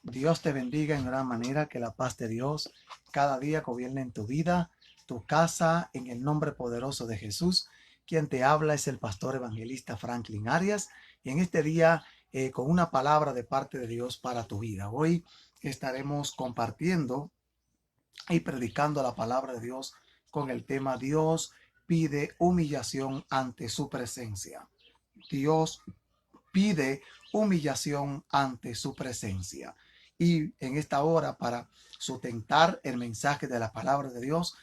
Dios te bendiga en gran manera, que la paz de Dios cada día gobierne en tu vida, tu casa, en el nombre poderoso de Jesús. Quien te habla es el pastor evangelista Franklin Arias, y en este día con una palabra de parte de Dios para tu vida. Hoy estaremos compartiendo y predicando la palabra de Dios con el tema: Dios pide humillación ante su presencia. Dios pide humillación ante su presencia. Y en esta hora, para sustentar el mensaje de la palabra de Dios,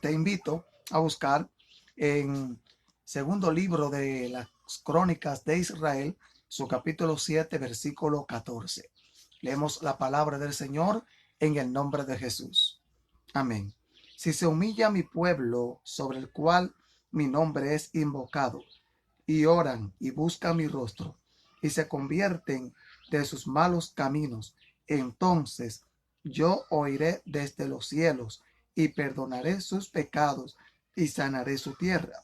te invito a buscar en segundo libro de las Crónicas de Israel, su capítulo 7, versículo 14. Leemos la palabra del Señor en el nombre de Jesús. Amén. Si se humilla mi pueblo, sobre el cual mi nombre es invocado, y oran y buscan mi rostro, y se convierten de sus malos caminos, entonces yo oiré desde los cielos y perdonaré sus pecados y sanaré su tierra.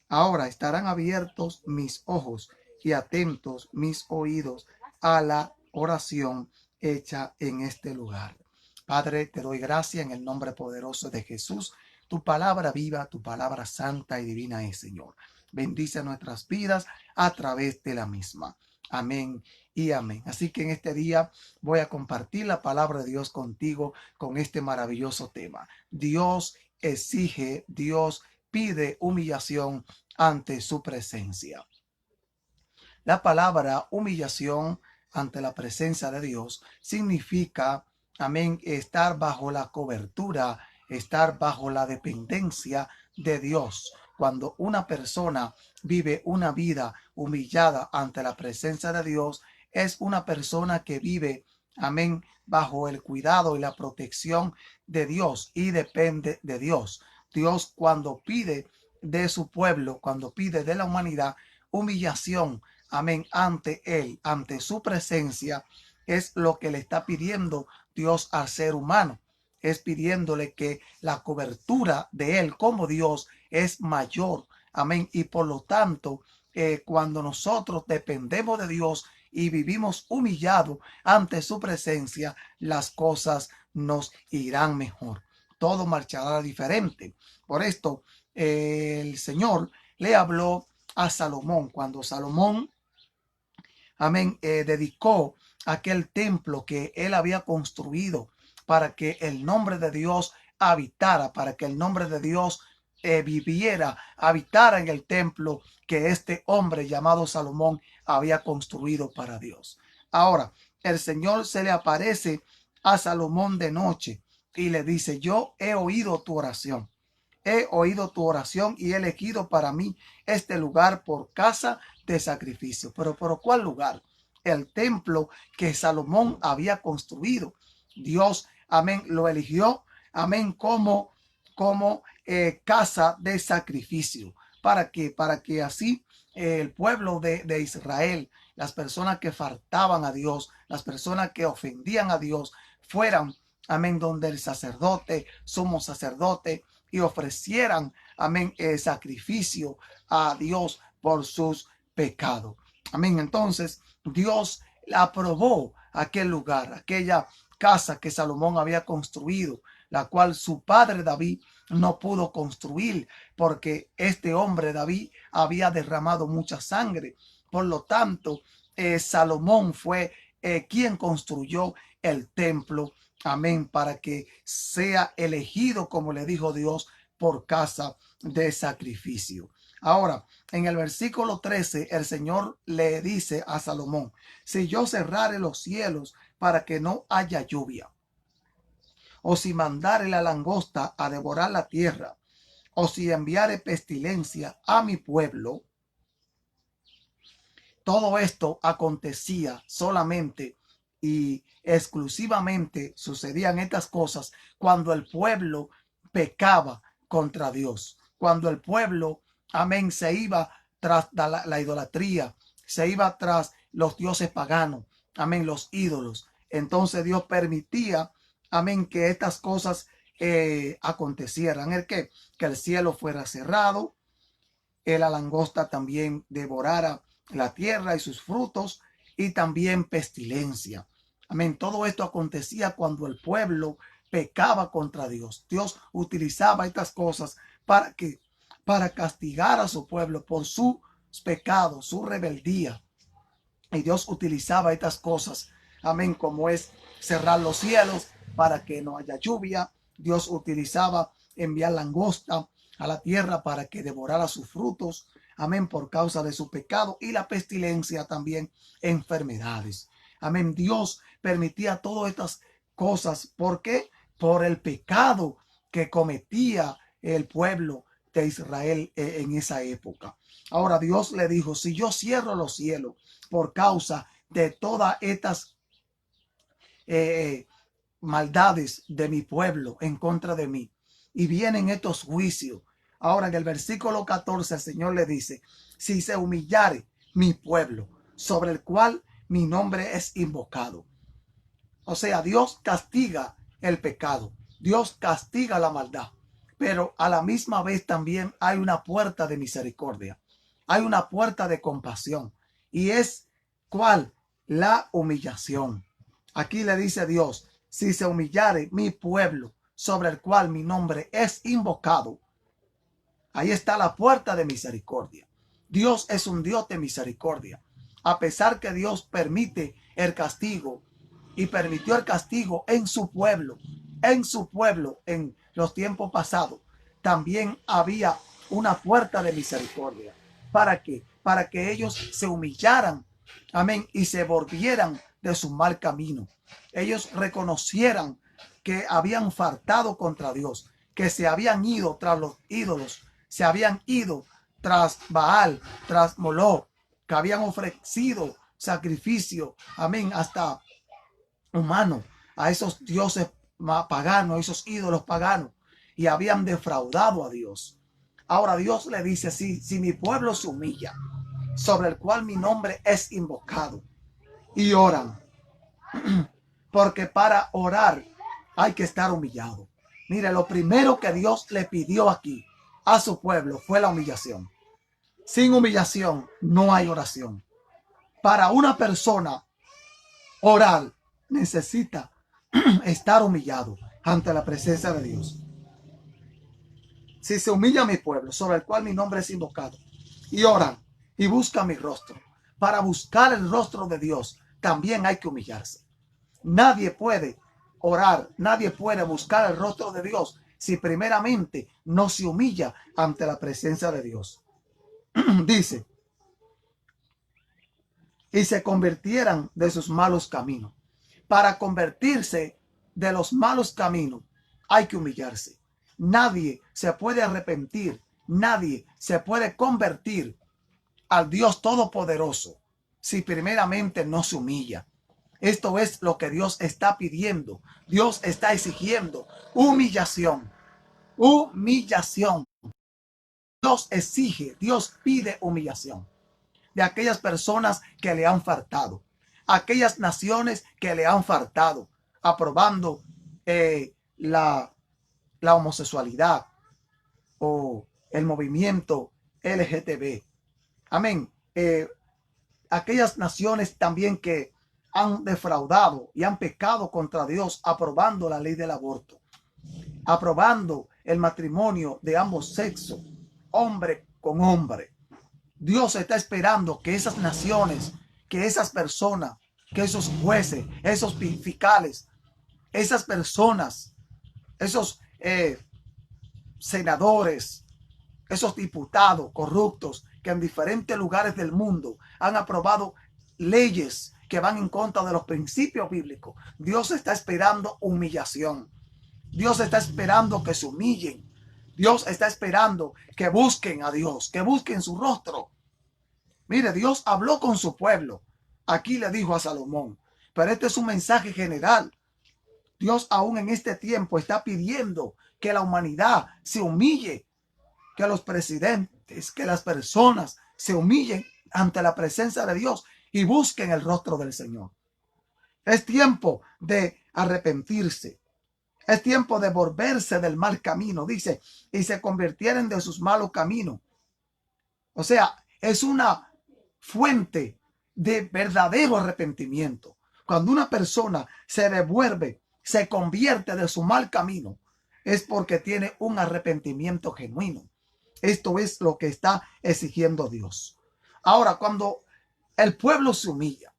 Ahora estarán abiertos mis ojos y atentos mis oídos a la oración hecha en este lugar. Padre, te doy gracia en el nombre poderoso de Jesús. Tu palabra viva, tu palabra santa y divina es, Señor. Bendice nuestras vidas a través de la misma. Amén y amén. Así que en este día voy a compartir la palabra de Dios contigo con este maravilloso tema. Dios exige, Dios pide humillación ante su presencia. La palabra humillación ante la presencia de Dios significa, amén, estar bajo la cobertura, estar bajo la dependencia de Dios. Cuando una persona vive una vida humillada ante la presencia de Dios, es una persona que vive, amén, bajo el cuidado y la protección de Dios y depende de Dios. Dios, cuando pide de su pueblo, cuando pide de la humanidad humillación, amén, ante él, ante su presencia, es lo que le está pidiendo Dios al ser humano. Es pidiéndole que la cobertura de él como Dios es mayor. Amén. Y por lo tanto, cuando nosotros dependemos de Dios y vivimos humillados ante su presencia, las cosas nos irán mejor. Todo marchará diferente. Por esto, el Señor le habló a Salomón cuando Salomón, amén, dedicó aquel templo que él había construido para que el nombre de Dios habitara, para que el nombre de Dios viviera, habitara en el templo que este hombre llamado Salomón había construido para Dios. Ahora, el Señor se le aparece a Salomón de noche y le dice: yo he oído tu oración. He oído tu oración y he elegido para mí este lugar por casa de sacrificio. ¿Pero por cuál lugar? El templo que Salomón había construido. Dios, amén, lo eligió, amén, como casa de sacrificio. ¿Para qué? Para que así el pueblo de Israel, las personas que faltaban a Dios, las personas que ofendían a Dios, fueran, amén, donde el sacerdote, sumo sacerdote, y ofrecieran, amén, sacrificio a Dios por sus pecados. Amén. Entonces Dios aprobó aquel lugar, aquella casa que Salomón había construido, la cual su padre David no pudo construir porque este hombre David había derramado mucha sangre. Por lo tanto, Salomón fue quien construyó el templo. Amén, para que sea elegido, como le dijo Dios, por casa de sacrificio. Ahora, en el versículo 13, el Señor le dice a Salomón: si yo cerrare los cielos para que no haya lluvia, o si mandare la langosta a devorar la tierra, o si enviare pestilencia a mi pueblo. Todo esto acontecía solamente y exclusivamente, sucedían estas cosas cuando el pueblo pecaba contra Dios, cuando el pueblo, amén, se iba tras la idolatría, se iba tras los dioses paganos, amén, los ídolos. Entonces Dios permitía, amén, que estas cosas acontecieran. ¿El qué? Que el cielo fuera cerrado, la langosta también devorara la tierra y sus frutos, y también pestilencia. Amén. Todo esto acontecía cuando el pueblo pecaba contra Dios. Dios utilizaba estas cosas para castigar a su pueblo por sus pecados, su rebeldía. Y Dios utilizaba estas cosas, amén, como es cerrar los cielos para que no haya lluvia. Dios utilizaba enviar langosta a la tierra para que devorara sus frutos, amén, por causa de su pecado, y la pestilencia también, enfermedades. Amén. Dios permitía todas estas cosas. ¿Por qué? Por el pecado que cometía el pueblo de Israel en esa época. Ahora Dios le dijo, si yo cierro los cielos por causa de todas estas maldades de mi pueblo en contra de mí, y vienen estos juicios. Ahora en el versículo 14 el Señor le dice, si se humillare mi pueblo, sobre el cual mi nombre es invocado. O sea, Dios castiga el pecado, Dios castiga la maldad, pero a la misma vez también hay una puerta de misericordia, hay una puerta de compasión. ¿Y es cuál? La humillación. Aquí le dice Dios, si se humillare mi pueblo, sobre el cual mi nombre es invocado, ahí está la puerta de misericordia. Dios es un Dios de misericordia. A pesar que Dios permite el castigo y permitió el castigo en su pueblo, en los tiempos pasados, también había una puerta de misericordia. ¿Para qué? Para que ellos se humillaran, amén, y se volvieran de su mal camino. Ellos reconocieran que habían faltado contra Dios, que se habían ido tras los ídolos, se habían ido tras Baal, tras Moloch, que habían ofrecido sacrificio, amén, hasta humano, a esos dioses paganos, a esos ídolos paganos, y habían defraudado a Dios. Ahora Dios le dice, si mi pueblo se humilla, sobre el cual mi nombre es invocado, y oran, porque para orar hay que estar humillado. Mire, lo primero que Dios le pidió aquí a su pueblo fue la humillación. Sin humillación no hay oración. Para una persona orar necesita estar humillado ante la presencia de Dios. Si se humilla mi pueblo, sobre el cual mi nombre es invocado, y oran y buscan mi rostro, para buscar el rostro de Dios, también hay que humillarse. Nadie puede orar, nadie puede buscar el rostro de Dios si primeramente no se humilla ante la presencia de Dios. Dice, y se convirtieran de sus malos caminos. Para convertirse de los malos caminos hay que humillarse. Nadie se puede arrepentir, nadie se puede convertir al Dios Todopoderoso si primeramente no se humilla. Esto es lo que Dios está pidiendo. Dios está exigiendo humillación. Humillación. Dios exige, Dios pide humillación de aquellas personas que le han faltado, aquellas naciones que le han faltado, aprobando la homosexualidad o el movimiento LGTB. Amén. Aquellas naciones también que han defraudado y han pecado contra Dios, aprobando la ley del aborto, aprobando el matrimonio de ambos sexos, hombre con hombre. Dios está esperando que esas naciones, que esas personas, que esos jueces, esos fiscales, esas personas, esos senadores, esos diputados corruptos que en diferentes lugares del mundo han aprobado leyes que van en contra de los principios bíblicos. Dios está esperando humillación. Dios está esperando que se humillen. Dios está esperando que busquen a Dios, que busquen su rostro. Mire, Dios habló con su pueblo. Aquí le dijo a Salomón, pero este es un mensaje general. Dios aún en este tiempo está pidiendo que la humanidad se humille, que los presidentes, que las personas se humillen ante la presencia de Dios y busquen el rostro del Señor. Es tiempo de arrepentirse. Es tiempo de volverse del mal camino, dice, y se convirtieran de sus malos caminos. O sea, es una fuente de verdadero arrepentimiento. Cuando una persona se devuelve, se convierte de su mal camino, es porque tiene un arrepentimiento genuino. Esto es lo que está exigiendo Dios. Ahora, cuando el pueblo se humilla,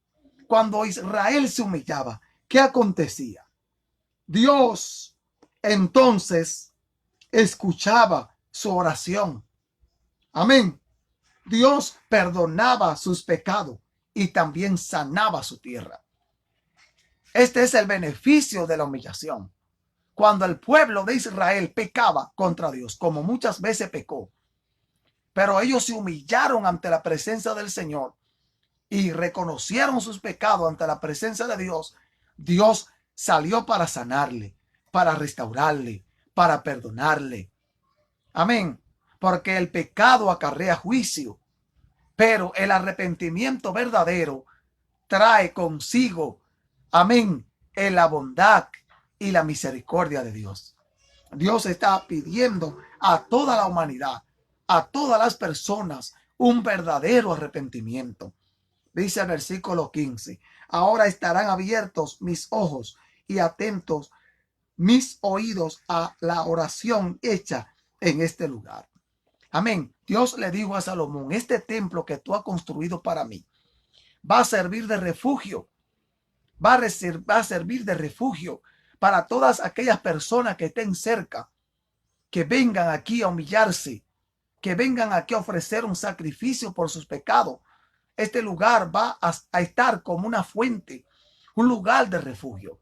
cuando Israel se humillaba, ¿qué acontecía? Dios entonces escuchaba su oración. Amén. Dios perdonaba sus pecados y también sanaba su tierra. Este es el beneficio de la humillación. Cuando el pueblo de Israel pecaba contra Dios, como muchas veces pecó, pero ellos se humillaron ante la presencia del Señor y reconocieron sus pecados ante la presencia de Dios, Dios salió para sanarle, para restaurarle, para perdonarle. Amén. Porque el pecado acarrea juicio, pero el arrepentimiento verdadero trae consigo, amén, en la bondad y la misericordia de Dios. Dios está pidiendo a toda la humanidad, a todas las personas, un verdadero arrepentimiento. Dice el versículo 15, ahora estarán abiertos mis ojos y atentos mis oídos a la oración hecha en este lugar. Amén. Dios le dijo a Salomón, este templo que tú has construido para mí va a servir de refugio, va a servir de refugio para todas aquellas personas que estén cerca, que vengan aquí a humillarse, que vengan aquí a ofrecer un sacrificio por sus pecados. Este lugar va a estar como una fuente, un lugar de refugio.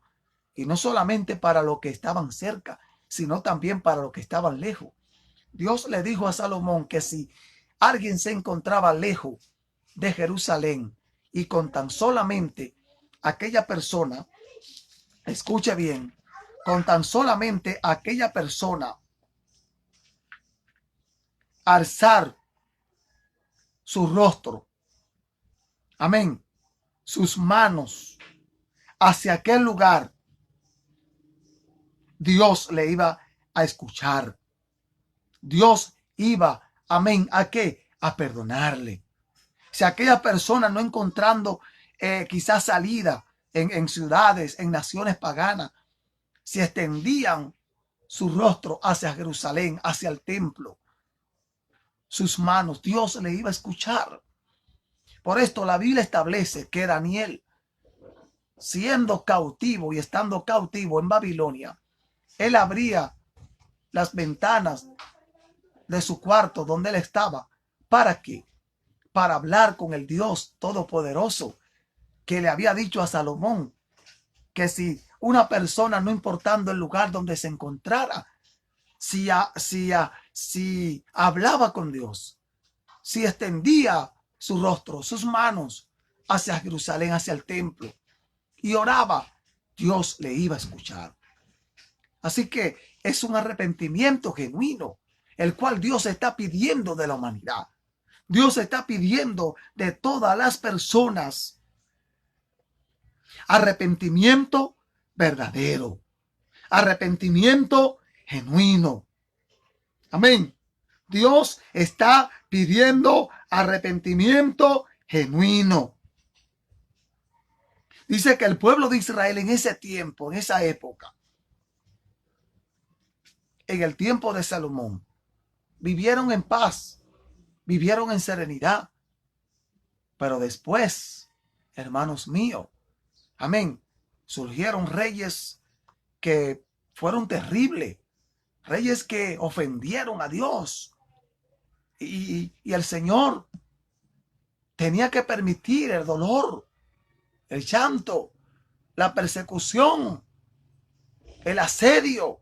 Y no solamente para los que estaban cerca, sino también para los que estaban lejos. Dios le dijo a Salomón que si alguien se encontraba lejos de Jerusalén y con tan solamente aquella persona, escuche bien, con tan solamente aquella persona alzar su rostro, amén, sus manos hacia aquel lugar, Dios le iba a escuchar. Dios iba, amén, ¿a qué? A perdonarle. Si aquella persona no encontrando quizás salida en ciudades, en naciones paganas, si extendían su rostro hacia Jerusalén, hacia el templo, sus manos, Dios le iba a escuchar. Por esto la Biblia establece que Daniel, siendo cautivo y estando cautivo en Babilonia, él abría las ventanas de su cuarto donde él estaba. ¿Para qué? Para hablar con el Dios Todopoderoso que le había dicho a Salomón que si una persona, no importando el lugar donde se encontrara, si hablaba con Dios, si extendía su rostro, sus manos hacia Jerusalén, hacia el templo y oraba, Dios le iba a escuchar. Así que es un arrepentimiento genuino, el cual Dios está pidiendo de la humanidad. Dios está pidiendo de todas las personas arrepentimiento verdadero, arrepentimiento genuino. Amén. Dios está pidiendo arrepentimiento genuino. Dice que el pueblo de Israel en ese tiempo, en esa época, en el tiempo de Salomón, vivieron en paz, vivieron en serenidad. Pero después, hermanos míos, amén, surgieron reyes que fueron terribles, reyes que ofendieron a Dios. Y el Señor tenía que permitir el dolor, el llanto, la persecución, el asedio,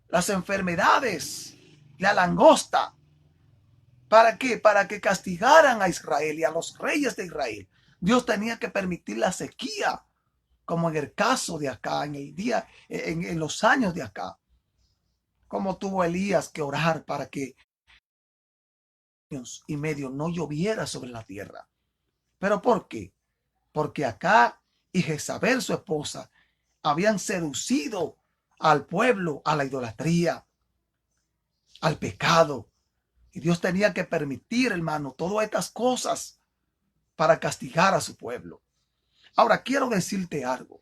las enfermedades, la langosta. ¿Para qué? Para que castigaran a Israel y a los reyes de Israel. Dios tenía que permitir la sequía, como en el caso de acá, en los años de acá. Como tuvo Elías que orar para que años y medio no lloviera sobre la tierra. ¿Pero por qué? Porque acá y Jezabel, su esposa, habían seducido al pueblo a la idolatría, al pecado. Y Dios tenía que permitir, hermano, todas estas cosas para castigar a su pueblo. Ahora, quiero decirte algo.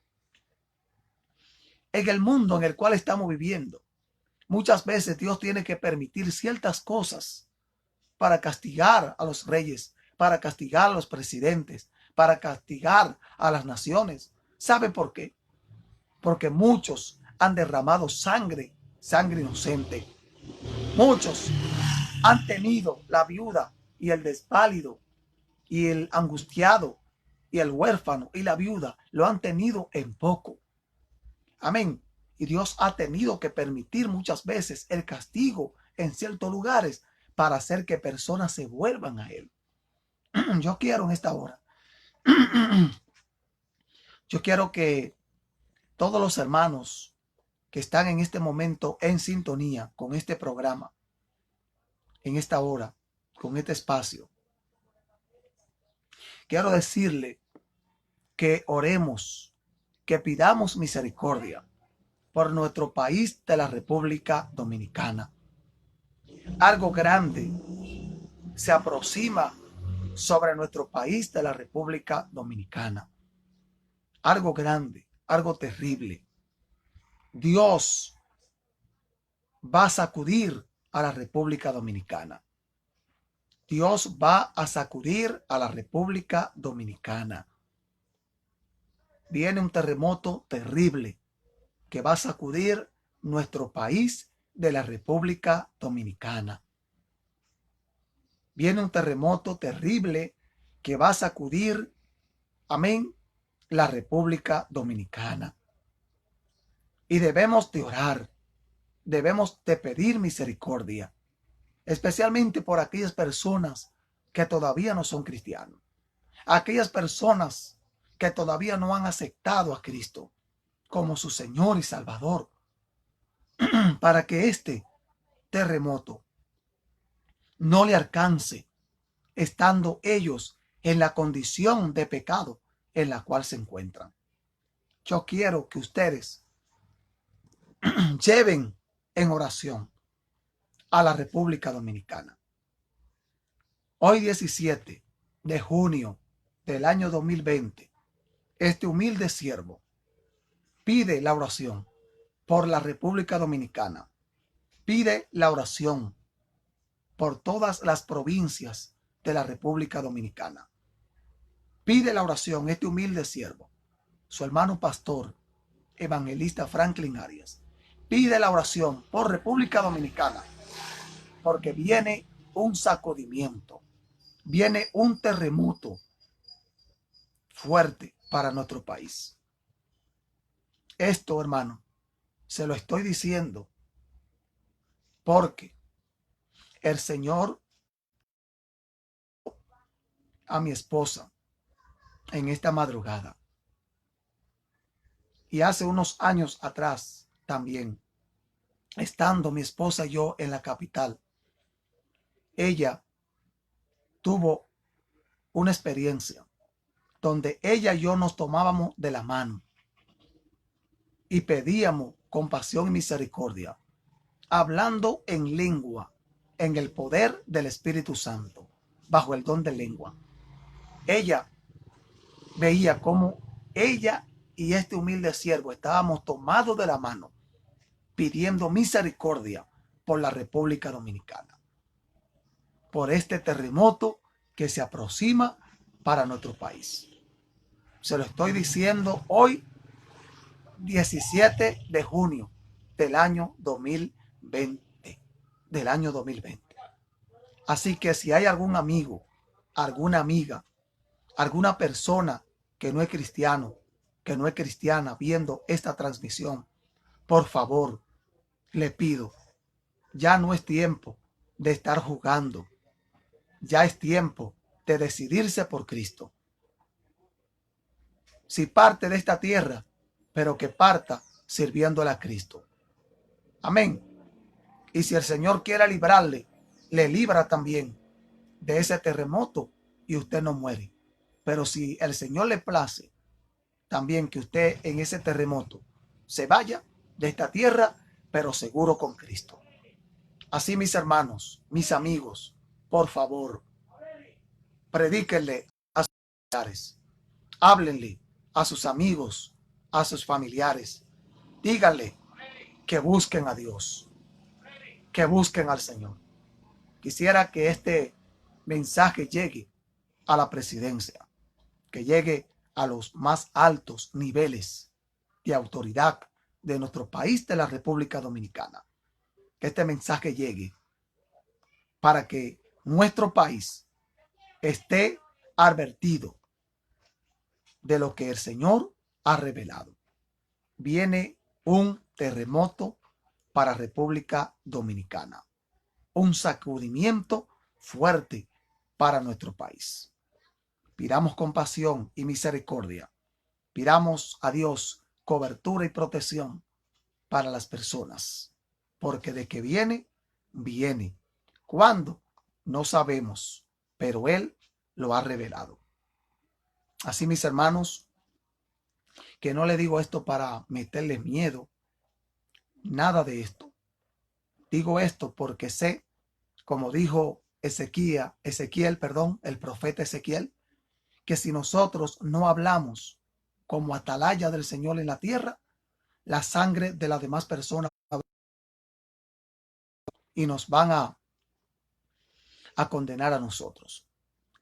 En el mundo en el cual estamos viviendo, muchas veces Dios tiene que permitir ciertas cosas para castigar a los reyes, para castigar a los presidentes, para castigar a las naciones. ¿Sabe por qué? Porque muchos han derramado sangre, sangre inocente. Muchos han tenido la viuda y el desválido y el angustiado y el huérfano y la viuda, lo han tenido en poco. Amén. Y Dios ha tenido que permitir muchas veces el castigo en ciertos lugares para hacer que personas se vuelvan a Él. Yo quiero en esta hora, yo quiero que todos los hermanos que están en este momento en sintonía con este programa, en esta hora, con este espacio, quiero decirle que oremos, que pidamos misericordia por nuestro país de la República Dominicana. Algo grande se aproxima sobre nuestro país de la República Dominicana. Algo grande, algo terrible. Dios va a sacudir a la República Dominicana. Dios va a sacudir a la República Dominicana. Viene un terremoto terrible que va a sacudir nuestro país de la República Dominicana. Viene un terremoto terrible que va a sacudir, amén, la República Dominicana. Y debemos de orar, debemos de pedir misericordia, especialmente por aquellas personas que todavía no son cristianos, aquellas personas que todavía no han aceptado a Cristo como su Señor y Salvador, para que este terremoto no le alcance, estando ellos en la condición de pecado en la cual se encuentran. Yo quiero que ustedes lleven en oración a la República Dominicana. Hoy 17 de junio del año 2020, este humilde siervo pide la oración por la República Dominicana. Pide la oración por todas las provincias de la República Dominicana. Pide la oración este humilde siervo, su hermano pastor, evangelista Franklin Arias. Pide la oración por República Dominicana, porque viene un sacudimiento, viene un terremoto fuerte para nuestro país. Esto, hermano, se lo estoy diciendo porque el Señor a mi esposa en esta madrugada. Y hace unos años atrás también, estando mi esposa y yo en la capital, ella tuvo una experiencia donde ella y yo nos tomábamos de la mano y pedíamos compasión y misericordia, hablando en lengua, en el poder del Espíritu Santo, bajo el don de lengua. Ella veía cómo ella y este humilde siervo estábamos tomados de la mano, pidiendo misericordia por la República Dominicana, por este terremoto que se aproxima para nuestro país. Se lo estoy diciendo hoy, 17 de junio del año 2020. Así que si hay algún amigo, alguna amiga, alguna persona que no es cristiano, que no es cristiana viendo esta transmisión, por favor, le pido, ya no es tiempo de estar jugando, ya es tiempo de decidirse por Cristo. Si parte de esta tierra, pero que parta sirviéndole a Cristo. Amén. Y si el Señor quiere librarle, le libra también de ese terremoto y usted no muere. Pero si el Señor le place también que usted en ese terremoto se vaya de esta tierra, pero seguro con Cristo. Así, mis hermanos, mis amigos, por favor, predíquenle a sus familiares, háblenle a sus amigos, a sus familiares. Díganle que busquen a Dios, que busquen al Señor. Quisiera que este mensaje llegue a la presidencia, que llegue a los más altos niveles de autoridad de nuestro país, de la República Dominicana. Que este mensaje llegue para que nuestro país esté advertido de lo que el Señor ha revelado. Viene un terremoto para República Dominicana, un sacudimiento fuerte para nuestro país. Pidamos compasión y misericordia. Pidamos a Dios cobertura y protección para las personas, porque de que viene, viene. ¿Cuándo? No sabemos, pero Él lo ha revelado. Así, mis hermanos, que no le digo esto para meterles miedo, nada de esto. Digo esto porque sé, como dijo Ezequiel, el profeta Ezequiel, que si nosotros no hablamos como atalaya del Señor en la tierra, la sangre de las demás personas y nos van a condenar a nosotros.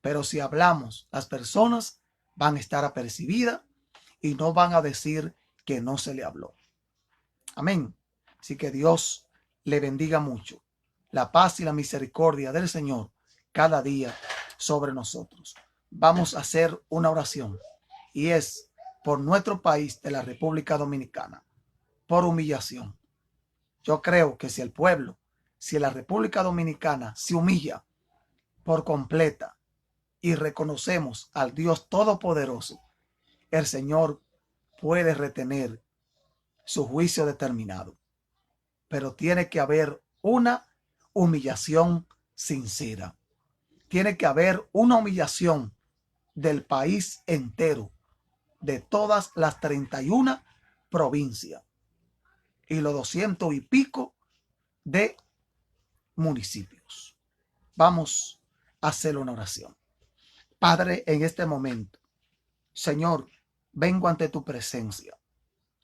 Pero si hablamos, las personas van a estar apercibidas y no van a decir que no se le habló. Amén. Así que Dios le bendiga mucho. La paz y la misericordia del Señor cada día sobre nosotros. Vamos a hacer una oración y es por nuestro país de la República Dominicana, por humillación. Yo creo que si el pueblo, si la República Dominicana se humilla por completa y reconocemos al Dios Todopoderoso, el Señor puede retener su juicio determinado. Pero tiene que haber una humillación sincera. Tiene que haber una humillación del país entero, de todas las 31 provincias y los 200 y pico de municipios. Vamos a hacer una oración. Padre, en este momento, Señor, vengo ante tu presencia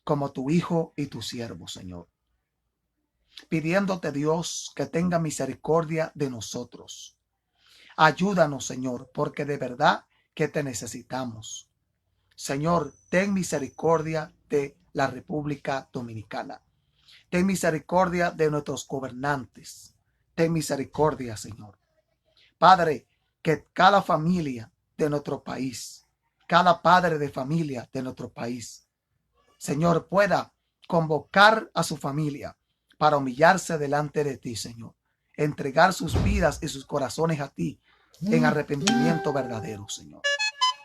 como tu hijo y tu siervo, Señor, pidiéndote, Dios, que tenga misericordia de nosotros. Ayúdanos, Señor, porque de verdad que te necesitamos. Señor, ten misericordia de la República Dominicana. Ten misericordia de nuestros gobernantes. Ten misericordia, Señor. Padre, que cada familia de nuestro país, cada padre de familia de nuestro país, Señor, pueda convocar a su familia para humillarse delante de ti, Señor. Entregar sus vidas y sus corazones a ti en arrepentimiento verdadero, Señor.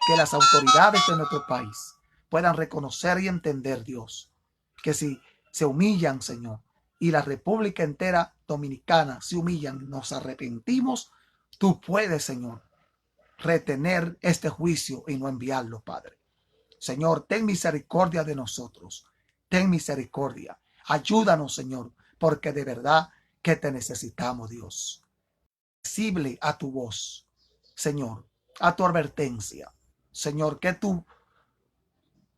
Que las autoridades de nuestro país puedan reconocer y entender, Dios, que si se humillan, Señor, y la República entera dominicana se humillan, nos arrepentimos, tú puedes, Señor, retener este juicio y no enviarlo, Padre. Señor, ten misericordia de nosotros. Ten misericordia. Ayúdanos, Señor, porque de verdad que te necesitamos, Dios. Sensible a tu voz, Señor, a tu advertencia. Señor, que tu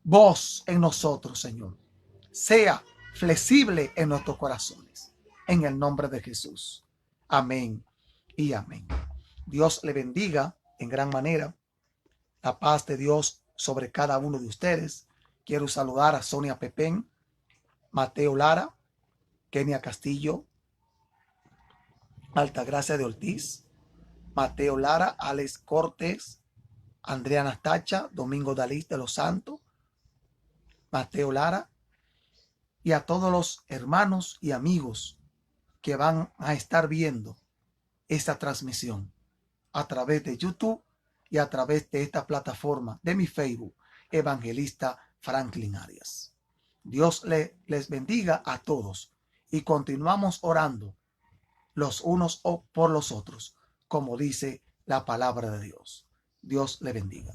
voz en nosotros, Señor, sea flexible en nuestros corazones. En el nombre de Jesús. Amén y amén. Dios le bendiga en gran manera. La paz de Dios sobre cada uno de ustedes. Quiero saludar a Sonia Pepén, Mateo Lara, Kenia Castillo, Altagracia de Ortiz, Mateo Lara, Alex Cortés, Andrea Nastacha, Domingo Dalí de los Santos, Mateo Lara, y a todos los hermanos y amigos que van a estar viendo esta transmisión a través de YouTube y a través de esta plataforma de mi Facebook, Evangelista Franklin Arias. Dios les bendiga a todos y continuamos orando los unos por los otros, como dice la palabra de Dios. Dios le bendiga.